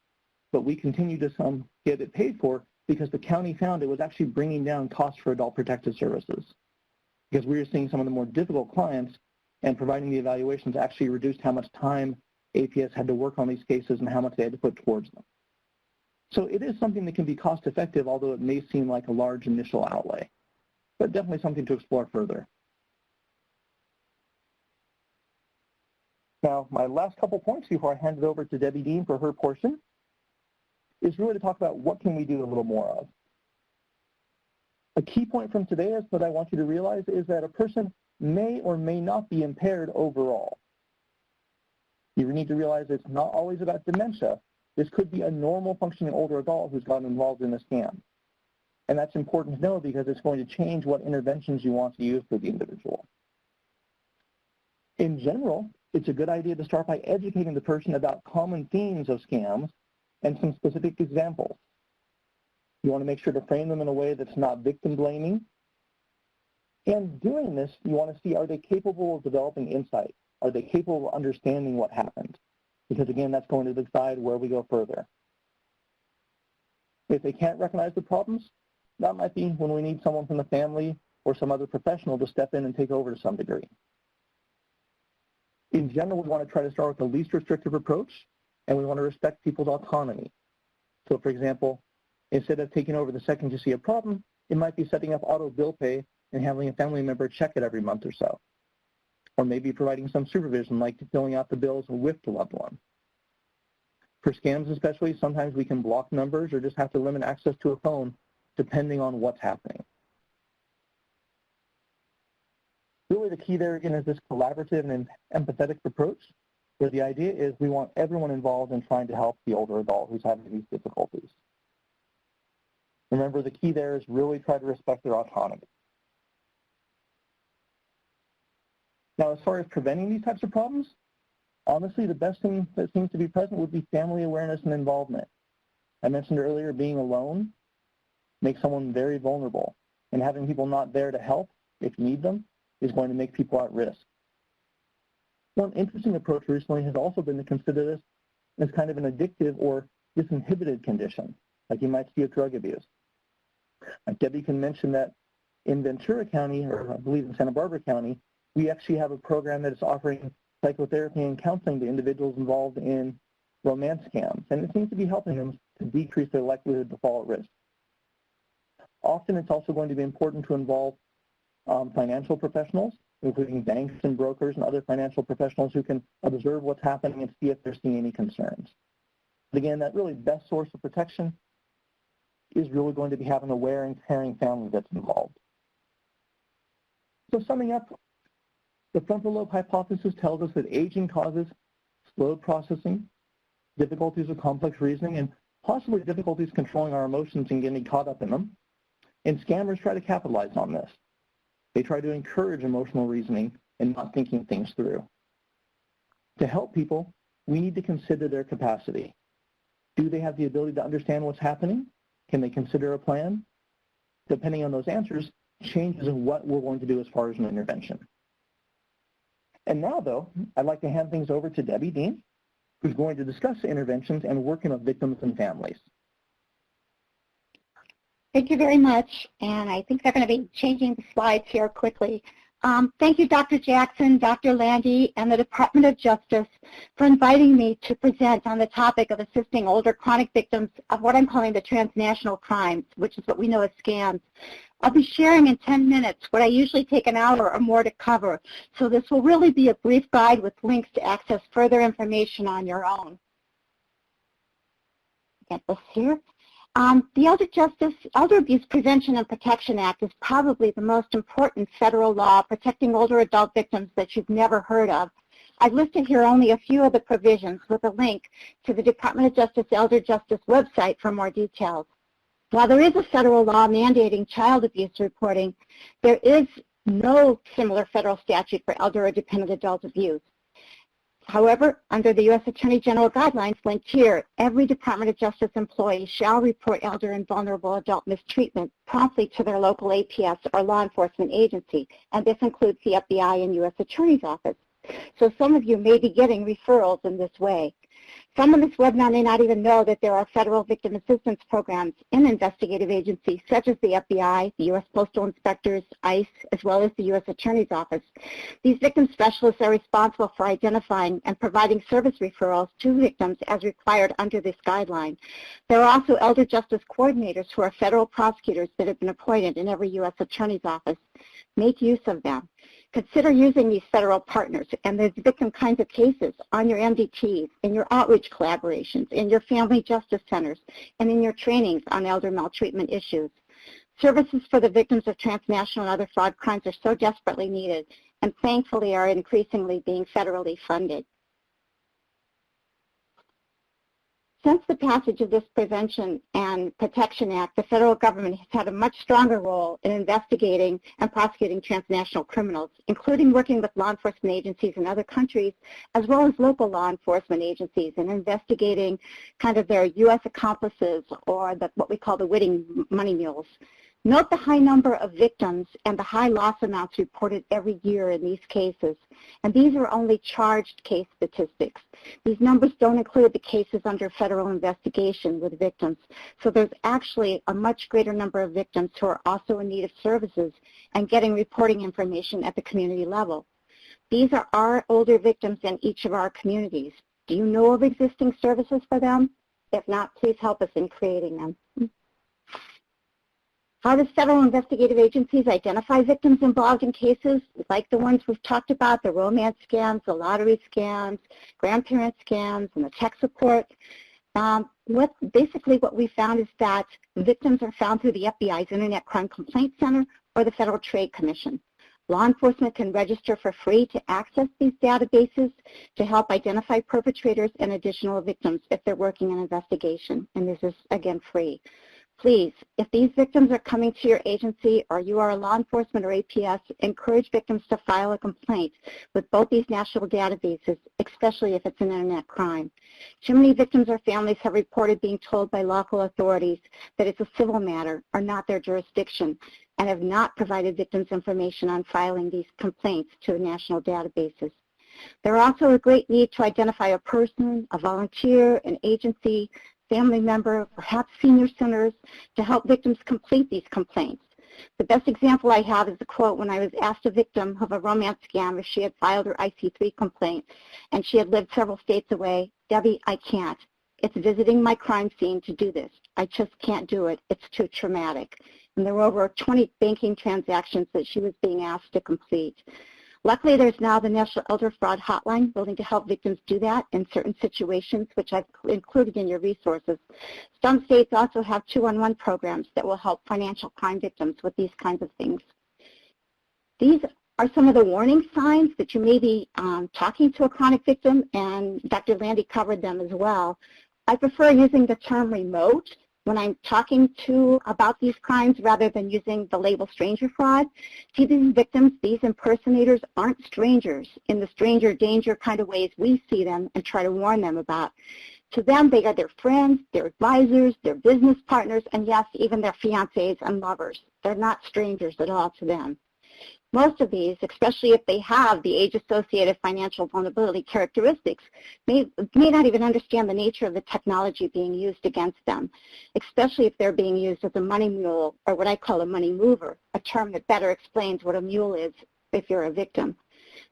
but we continued to get it paid for because the county found it was actually bringing down costs for Adult Protective Services. Because we were seeing some of the more difficult clients, and providing the evaluations actually reduced how much time APS had to work on these cases and how much they had to put towards them. So it is something that can be cost effective, although it may seem like a large initial outlay, but definitely something to explore further. Now, my last couple points before I hand it over to Debbie Deem for her portion is really to talk about what can we do a little more of. A key point from today is that I want you to realize is that a person may or may not be impaired overall. You need to realize it's not always about dementia. This could be a normal functioning older adult who's gotten involved in a scam. And that's important to know because it's going to change what interventions you want to use for the individual. In general, it's a good idea to start by educating the person about common themes of scams and some specific examples. You want to make sure to frame them in a way that's not victim blaming. And doing this, you want to see, are they capable of developing insight? Are they capable of understanding what happened? Because again, that's going to decide where we go further. If they can't recognize the problems, that might be when we need someone from the family or some other professional to step in and take over to some degree. In general, we want to try to start with the least restrictive approach, and we want to respect people's autonomy. So for example, instead of taking over the second you see a problem, it might be setting up auto bill pay and having a family member check it every month or so. Or maybe providing some supervision like filling out the bills with the loved one. For scams especially, sometimes we can block numbers or just have to limit access to a phone depending on what's happening. Really the key there again is this collaborative and empathetic approach where the idea is we want everyone involved in trying to help the older adult who's having these difficulties. Remember, the key there is really try to respect their autonomy. Now, as far as preventing these types of problems, honestly, the best thing that seems to be present would be family awareness and involvement. I mentioned earlier being alone makes someone very vulnerable, and having people not there to help if you need them is going to make people at risk. One interesting approach recently has also been to consider this as kind of an addictive or disinhibited condition, like you might see with drug abuse. Debbie can mention that in Ventura County, or I believe in Santa Barbara County, we actually have a program that is offering psychotherapy and counseling to individuals involved in romance scams, and it seems to be helping them to decrease their likelihood to fall at risk. Often it's also going to be important to involve financial professionals, including banks and brokers and other financial professionals who can observe what's happening and see if they're seeing any concerns. But again, that really best source of protection is really going to be having an aware and caring family that's involved. So summing up, the frontal lobe hypothesis tells us that aging causes slowed processing, difficulties with complex reasoning, and possibly difficulties controlling our emotions and getting caught up in them. And scammers try to capitalize on this. They try to encourage emotional reasoning and not thinking things through. To help people, we need to consider their capacity. Do they have the ability to understand what's happening? Can they consider a plan? Depending on those answers, changes in what we're going to do as far as an intervention. And now, though, I'd like to hand things over to Debbie Deem, who's going to discuss interventions and working with victims and families. Thank you very much, and I think they're going to be changing the slides here quickly. Thank you, Dr. Jackson, Dr. Lande, and the Department of Justice for inviting me to present on the topic of assisting older chronic victims of what I'm calling the transnational crimes, which is what we know as scams. I'll be sharing in 10 minutes what I usually take an hour or more to cover, so this will really be a brief guide with links to access further information on your own. Get this here. The Elder Abuse Prevention and Protection Act is probably the most important federal law protecting older adult victims that you've never heard of. I've listed here only a few of the provisions with a link to the Department of Justice Elder Justice website for more details. While there is a federal law mandating child abuse reporting, there is no similar federal statute for elder or dependent adult abuse. However, under the U.S. Attorney General guidelines linked here, every Department of Justice employee shall report elder and vulnerable adult mistreatment promptly to their local APS or law enforcement agency, and this includes the FBI and U.S. Attorney's Office. So some of you may be getting referrals in this way. Some on this webinar may not even know that there are federal victim assistance programs in investigative agencies such as the FBI, the U.S. Postal Inspectors, ICE, as well as the U.S. Attorney's Office. These victim specialists are responsible for identifying and providing service referrals to victims as required under this guideline. There are also elder justice coordinators who are federal prosecutors that have been appointed in every U.S. Attorney's Office. Make use of them. Consider using these federal partners and the victim kinds of cases on your MDTs, in your outreach collaborations, in your family justice centers, and in your trainings on elder maltreatment issues. Services for the victims of transnational and other fraud crimes are so desperately needed and thankfully are increasingly being federally funded. Since the passage of this Prevention and Protection Act, the federal government has had a much stronger role in investigating and prosecuting transnational criminals, including working with law enforcement agencies in other countries, as well as local law enforcement agencies, and investigating kind of their U.S. accomplices or what we call the witting money mules. Note the high number of victims and the high loss amounts reported every year in these cases. And these are only charged case statistics. These numbers don't include the cases under federal investigation with victims. So there's actually a much greater number of victims who are also in need of services and getting reporting information at the community level. These are our older victims in each of our communities. Do you know of existing services for them? If not, please help us in creating them. How does federal investigative agencies identify victims involved in cases like the ones we've talked about, the romance scams, the lottery scams, grandparent scams, and the tech support? Basically what we found is that victims are found through the FBI's Internet Crime Complaint Center or the Federal Trade Commission. Law enforcement can register for free to access these databases to help identify perpetrators and additional victims if they're working an investigation, and this is, again, free. Please, if these victims are coming to your agency or you are a law enforcement or APS, encourage victims to file a complaint with both these national databases, especially if it's an internet crime. Too many victims or families have reported being told by local authorities that it's a civil matter or not their jurisdiction and have not provided victims information on filing these complaints to the national databases. There are also a great need to identify a person, a volunteer, an agency, family member, perhaps senior centers, to help victims complete these complaints. The best example I have is a quote when I was asked a victim of a romance scam if she had filed her IC3 complaint and she had lived several states away. Debbie, I can't. It's visiting my crime scene to do this. I just can't do it. It's too traumatic. And there were over 20 banking transactions that she was being asked to complete. Luckily, there's now the National Elder Fraud Hotline willing to help victims do that in certain situations, which I've included in your resources. Some states also have 211 programs that will help financial crime victims with these kinds of things. These are some of the warning signs that you may be talking to a chronic victim, and Dr. Lande covered them as well. I prefer using the term remote when I'm talking about these crimes rather than using the label stranger fraud. See, these victims, these impersonators aren't strangers in the stranger danger kind of ways we see them and try to warn them about. To them, they are their friends, their advisors, their business partners, and yes, even their fiancés and lovers. They're not strangers at all to them. Most of these, especially if they have the age-associated financial vulnerability characteristics, may not even understand the nature of the technology being used against them, especially if they're being used as a money mule or what I call a money mover, a term that better explains what a mule is if you're a victim.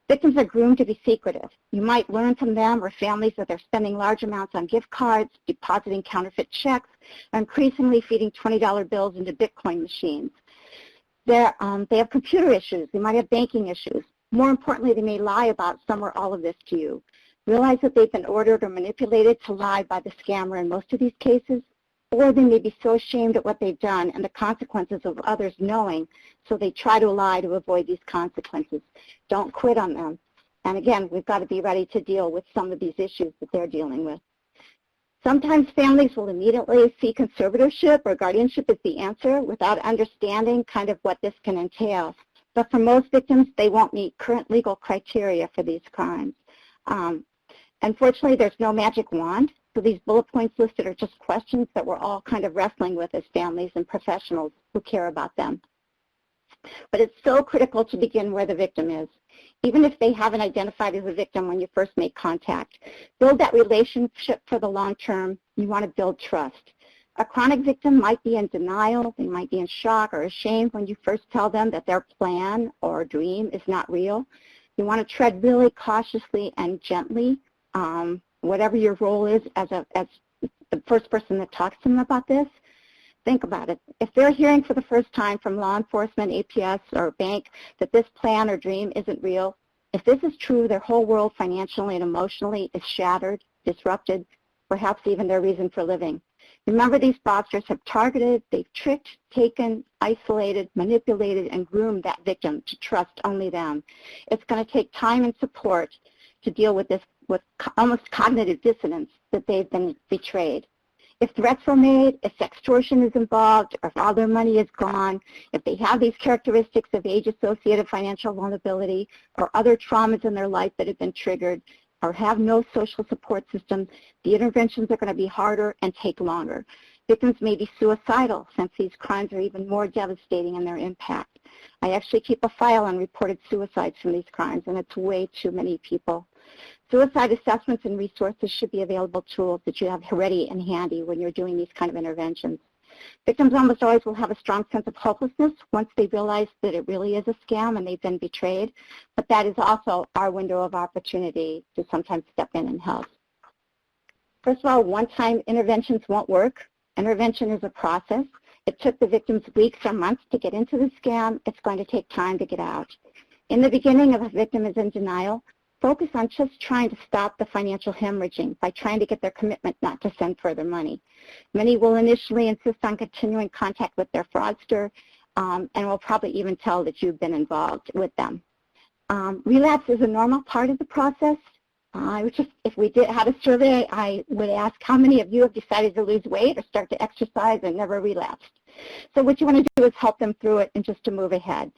Victims are groomed to be secretive. You might learn from them or families that they're spending large amounts on gift cards, depositing counterfeit checks, or increasingly feeding $20 bills into Bitcoin machines. They have computer issues. They might have banking issues. More importantly, they may lie about some or all of this to you. Realize that they've been ordered or manipulated to lie by the scammer in most of these cases, or they may be so ashamed at what they've done and the consequences of others knowing, so they try to lie to avoid these consequences. Don't quit on them. And again, we've got to be ready to deal with some of these issues that they're dealing with. Sometimes families will immediately see conservatorship or guardianship as the answer without understanding kind of what this can entail. But for most victims, they won't meet current legal criteria for these crimes. Unfortunately, there's no magic wand. So these bullet points listed are just questions that we're all kind of wrestling with as families and professionals who care about them. But it's so critical to begin where the victim is. Even if they haven't identified as a victim when you first make contact, build that relationship for the long term. You want to build trust. A chronic victim might be in denial, they might be in shock or ashamed when you first tell them that their plan or dream is not real. You want to tread really cautiously and gently, whatever your role is as the first person that talks to them about this. Think about it. If they're hearing for the first time from law enforcement, APS, or bank that this plan or dream isn't real, if this is true, their whole world financially and emotionally is shattered, disrupted, perhaps even their reason for living. Remember, these fraudsters have targeted, they've tricked, taken, isolated, manipulated, and groomed that victim to trust only them. It's going to take time and support to deal with this, with almost cognitive dissonance that they've been betrayed. If threats were made, if extortion is involved, or if all their money is gone, if they have these characteristics of age-associated financial vulnerability or other traumas in their life that have been triggered, or have no social support system, the interventions are going to be harder and take longer. Victims may be suicidal since these crimes are even more devastating in their impact. I actually keep a file on reported suicides from these crimes, and it's way too many people. Suicide assessments and resources should be available tools that you have ready and handy when you're doing these kind of interventions. Victims almost always will have a strong sense of hopelessness once they realize that it really is a scam and they've been betrayed, but that is also our window of opportunity to sometimes step in and help. First of all, one-time interventions won't work. Intervention is a process. It took the victims weeks or months to get into the scam. It's going to take time to get out. In the beginning, if a victim is in denial, focus on just trying to stop the financial hemorrhaging by trying to get their commitment not to send further money. Many will initially insist on continuing contact with their fraudster and will probably even tell that you've been involved with them. Relapse is a normal part of the process. If we had a survey, I would ask how many of you have decided to lose weight or start to exercise and never relapsed. So what you want to do is help them through it and just to move ahead.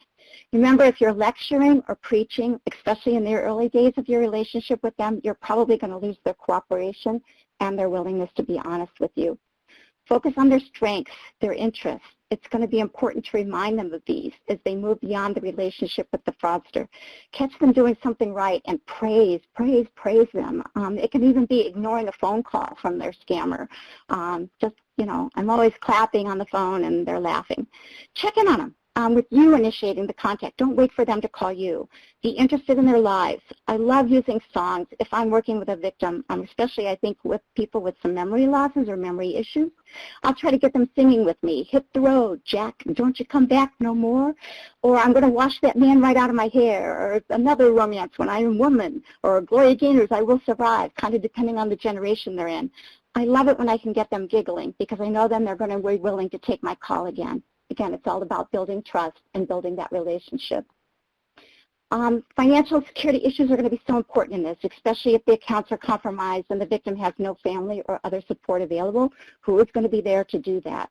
Remember, if you're lecturing or preaching, especially in the early days of your relationship with them, you're probably going to lose their cooperation and their willingness to be honest with you. Focus on their strengths, their interests. It's going to be important to remind them of these as they move beyond the relationship with the fraudster. Catch them doing something right and praise them. It can even be ignoring a phone call from their scammer. I'm always clapping on the phone and they're laughing. Check in on them. With you initiating the contact. Don't wait for them to call you. Be interested in their lives. I love using songs if I'm working with a victim, especially I think with people with some memory losses or memory issues. I'll try to get them singing with me. Hit the road, Jack, don't you come back no more. Or I'm going to wash that man right out of my hair. Or another romance, When I Am Woman. Or Gloria Gaynor's I Will Survive, kind of depending on the generation they're in. I love it when I can get them giggling because I know then they're going to be willing to take my call again. Again, it's all about building trust and building that relationship. Financial security issues are going to be so important in this, especially if the accounts are compromised and the victim has no family or other support available. Who is going to be there to do that?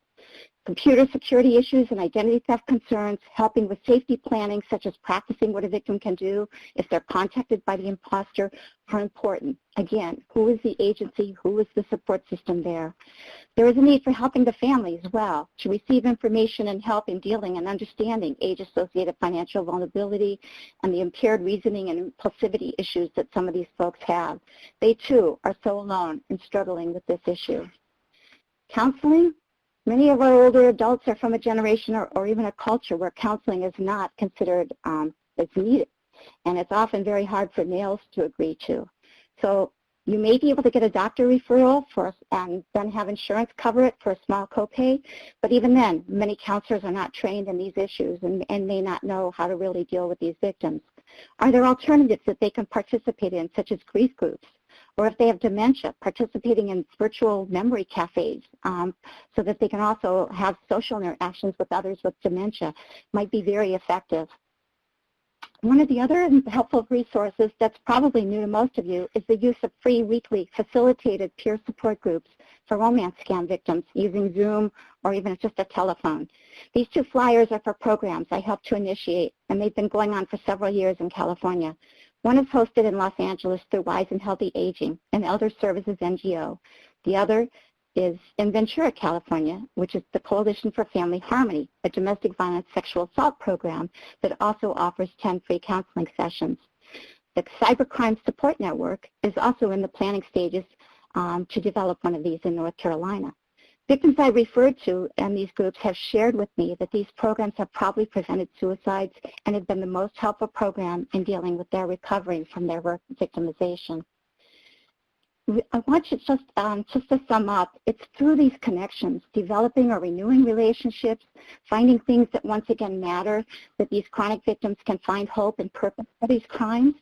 Computer security issues and identity theft concerns, helping with safety planning, such as practicing what a victim can do if they're contacted by the imposter, are important. Again, who is the agency? Who is the support system there? There is a need for helping the family as well to receive information and help in dealing and understanding age-associated financial vulnerability and the impaired reasoning and impulsivity issues that some of these folks have. They, too, are so alone in struggling with this issue. Counseling. Many of our older adults are from a generation or even a culture where counseling is not considered as needed, and it's often very hard for males to agree to. So you may be able to get a doctor referral and then have insurance cover it for a small copay, but even then, many counselors are not trained in these issues and may not know how to really deal with these victims. Are there alternatives that they can participate in, such as grief groups? Or if they have dementia, participating in virtual memory cafes so that they can also have social interactions with others with dementia might be very effective. One of the other helpful resources that's probably new to most of you is the use of free weekly facilitated peer support groups for romance scam victims using Zoom or even just a telephone. These 2 flyers are for programs I helped to initiate, and they've been going on for several years in California. One is hosted in Los Angeles through Wise and Healthy Aging, an elder services NGO. The other is in Ventura, California, which is the Coalition for Family Harmony, a domestic violence sexual assault program that also offers 10 free counseling sessions. The Cybercrime Support Network is also in the planning stages to develop one of these in North Carolina. Victims I referred to in these groups have shared with me that these programs have probably prevented suicides and have been the most helpful program in dealing with their recovery from their victimization. I want you just to sum up, it's through these connections, developing or renewing relationships, finding things that once again matter, that these chronic victims can find hope and purpose for these crimes.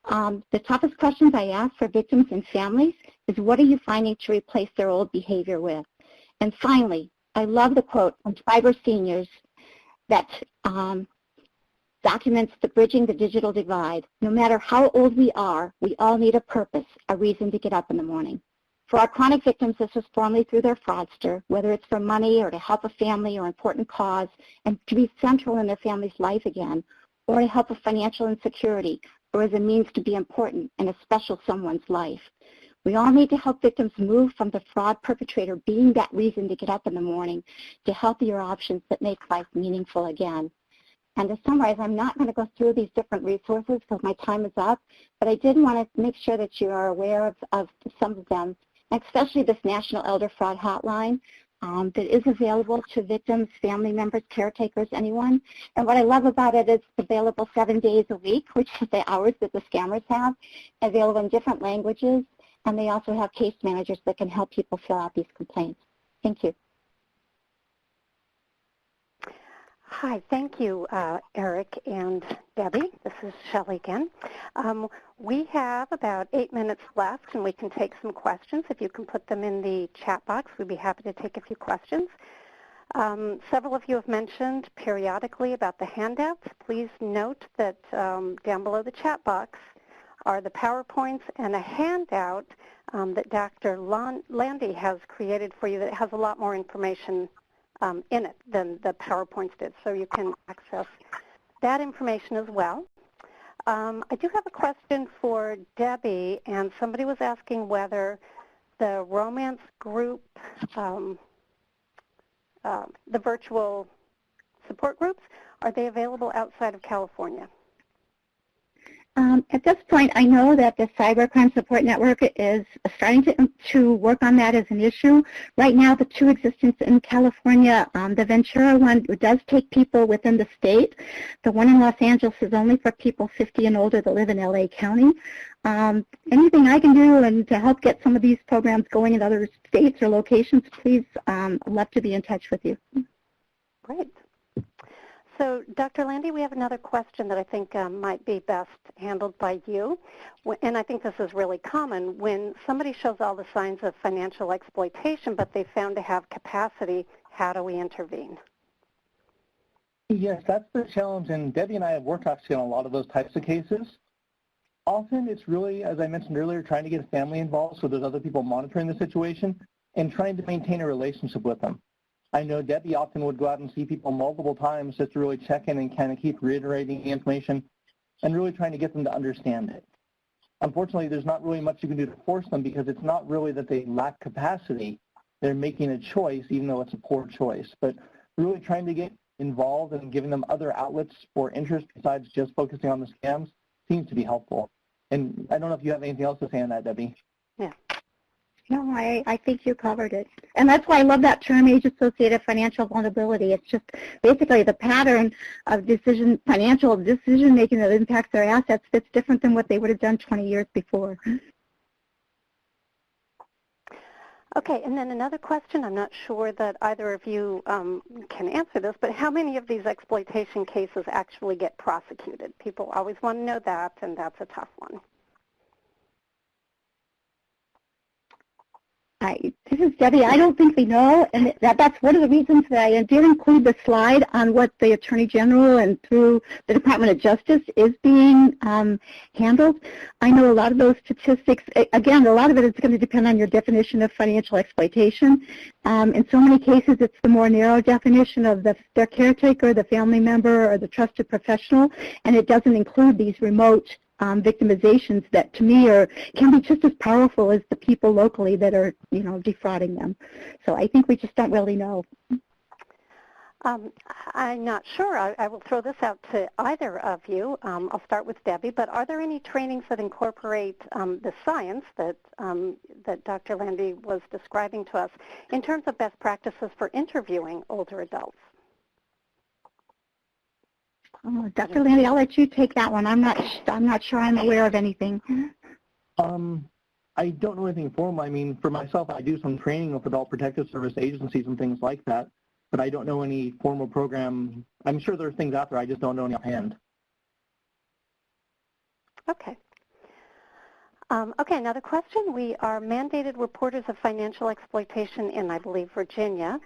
The toughest questions I ask for victims and families is, what are you finding to replace their old behavior with? And finally, I love the quote from Fiber Seniors that documents the bridging the digital divide. No matter how old we are, we all need a purpose, a reason to get up in the morning. For our chronic victims, this was formerly through their fraudster, whether it's for money or to help a family or important cause and to be central in their family's life again, or to help with financial insecurity, or as a means to be important in a special someone's life. We all need to help victims move from the fraud perpetrator being that reason to get up in the morning to healthier options that make life meaningful again. And to summarize, I'm not going to go through these different resources because my time is up, but I did want to make sure that you are aware of some of them, especially this National Elder Fraud Hotline that is available to victims, family members, caretakers, anyone. And what I love about it is it's available 7 days a week, which is the hours that the scammers have, available in different languages, and they also have case managers that can help people fill out these complaints. Thank you. Hi, thank you, Erik and Debbie. This is Shelley again. We have about 8 minutes left, and we can take some questions. If you can put them in the chat box, we'd be happy to take a few questions. Several of you have mentioned periodically about the handouts. Please note that down below the chat box are the PowerPoints and a handout that Dr. Lande has created for you that has a lot more information in it than the PowerPoints did, so you can access that information as well. I do have a question for Debbie, and somebody was asking whether the romance group, the virtual support groups, are they available outside of California? At this point, I know that the Cybercrime Support Network is starting to work on that as an issue. Right now, the 2 existence in California, the Ventura one does take people within the state. The one in Los Angeles is only for people 50 and older that live in LA County. Anything I can do and to help get some of these programs going in other states or locations, please, I'd love to be in touch with you. Great. So, Dr. Lande, we have another question that I think might be best handled by you, and I think this is really common. When somebody shows all the signs of financial exploitation, but they found to have capacity, how do we intervene? Yes, that's the challenge, and Debbie and I have worked actually on a lot of those types of cases. Often it's really, as I mentioned earlier, trying to get a family involved so there's other people monitoring the situation and trying to maintain a relationship with them. I know Debbie often would go out and see people multiple times just to really check in and kind of keep reiterating the information and really trying to get them to understand it. Unfortunately, there's not really much you can do to force them because it's not really that they lack capacity. They're making a choice, even though it's a poor choice. But really trying to get involved and giving them other outlets for interest besides just focusing on the scams seems to be helpful. And I don't know if you have anything else to say on that, Debbie. Yeah. No, I think you covered it. And that's why I love that term, age-associated financial vulnerability. It's just basically the pattern of financial decision-making that impacts their assets that's different than what they would have done 20 years before. Okay, and then another question. I'm not sure that either of you can answer this, but how many of these exploitation cases actually get prosecuted? People always want to know that, and that's a tough one. This is Debbie. I don't think we know, and that's one of the reasons that I did include the slide on what the Attorney General and through the Department of Justice is being handled. I know a lot of those statistics, again, a lot of it is going to depend on your definition of financial exploitation. In so many cases, it's the more narrow definition of their caretaker, the family member, or the trusted professional, and it doesn't include these remote victimizations that to me can be just as powerful as the people locally that are defrauding them. So I think we just don't really know. I'm not sure. I will throw this out to either of you. I'll start with Debbie, but are there any trainings that incorporate the science that Dr. Lande was describing to us in terms of best practices for interviewing older adults? Dr. Lande, I'll let you take that one. I'm not sure I'm aware of anything. I don't know anything formal. I mean, for myself, I do some training with Adult Protective Service agencies and things like that, but I don't know any formal program. I'm sure there's things out there. I just don't know any offhand. Okay. Okay, another question. We are mandated reporters of financial exploitation in, I believe, Virginia.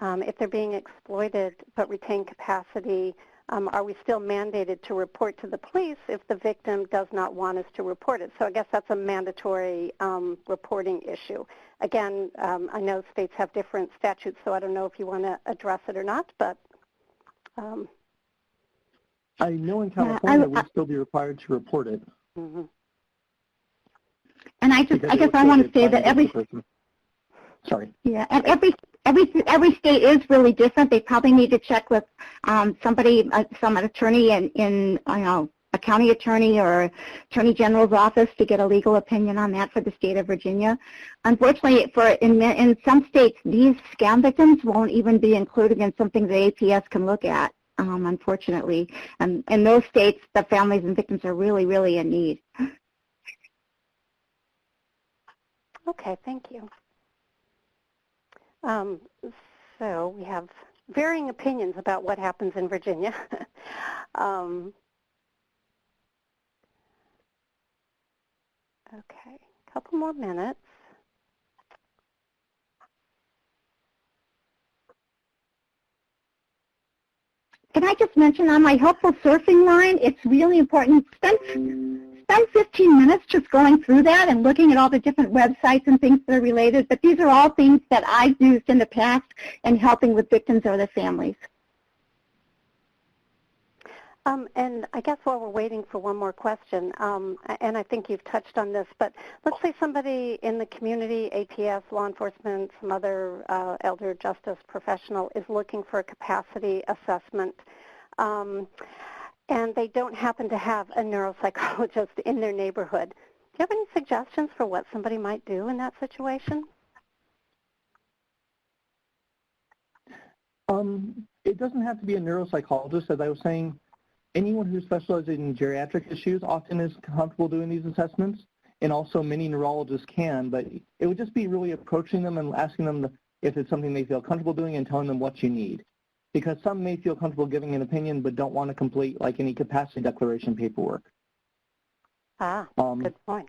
If they're being exploited but retain capacity, are we still mandated to report to the police if the victim does not want us to report it? So I guess that's a mandatory reporting issue. Again, I know states have different statutes, so I don't know if you want to address it or not, but... I know in California we'd still be required to report it. Mm-hmm. And I guess I want to say that every... Sorry. Yeah, and every state is really different. They probably need to check with somebody, some attorney in a county attorney or attorney general's office to get a legal opinion on that for the state of Virginia. Unfortunately, in some states, these scam victims won't even be included in something the APS can look at. Unfortunately, and in those states, the families and victims are really, really in need. Okay, thank you. So we have varying opinions about what happens in Virginia. Okay, a couple more minutes. Can I just mention on my helpful surfing line, it's really important. Spend 15 minutes just going through that and looking at all the different websites and things that are related. But these are all things that I've used in the past in helping with victims or their families. And I guess while we're waiting for one more question, and I think you've touched on this, but let's say somebody in the community, APS, law enforcement, some other elder justice professional is looking for a capacity assessment, and they don't happen to have a neuropsychologist in their neighborhood. Do you have any suggestions for what somebody might do in that situation? It doesn't have to be a neuropsychologist. As I was saying, anyone who specializes in geriatric issues often is comfortable doing these assessments, and also many neurologists can, but it would just be really approaching them and asking them if it's something they feel comfortable doing and telling them what you need. Because some may feel comfortable giving an opinion but don't want to complete like any capacity declaration paperwork. Good point.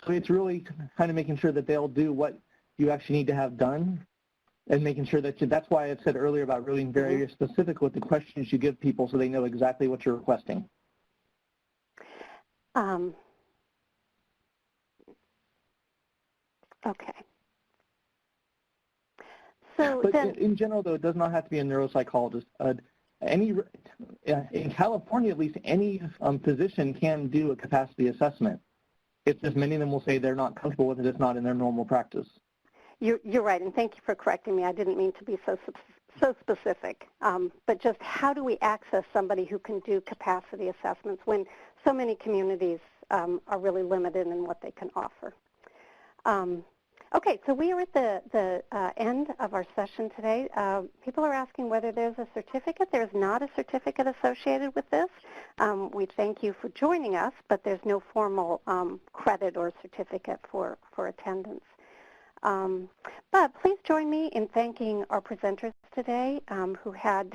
So it's really kind of making sure that they'll do what you actually need to have done, and making sure that that's why I said earlier about really being very specific with the questions you give people so they know exactly what you're requesting. Okay. So but then, in general, though, it does not have to be a neuropsychologist. In California, at least, any physician can do a capacity assessment. It's just many of them will say they're not comfortable with it. It's not in their normal practice. You're right, and thank you for correcting me. I didn't mean to be so specific. But just how do we access somebody who can do capacity assessments when so many communities are really limited in what they can offer? Okay, so we are at the end of our session today. People are asking whether there's a certificate. There's not a certificate associated with this. We thank you for joining us, but there's no formal credit or certificate for attendance. But please join me in thanking our presenters today who had,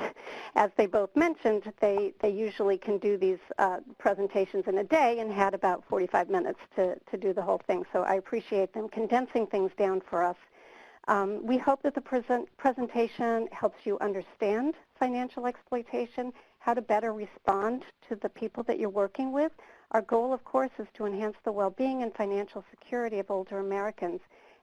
as they both mentioned, they usually can do these presentations in a day and had about 45 minutes to do the whole thing. So I appreciate them condensing things down for us. We hope that the presentation helps you understand financial exploitation, how to better respond to the people that you're working with. Our goal, of course, is to enhance the well-being and financial security of older Americans.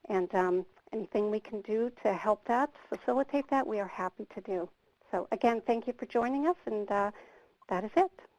And anything we can do to help that, facilitate that, we are happy to do. So again, thank you for joining us, and that is it.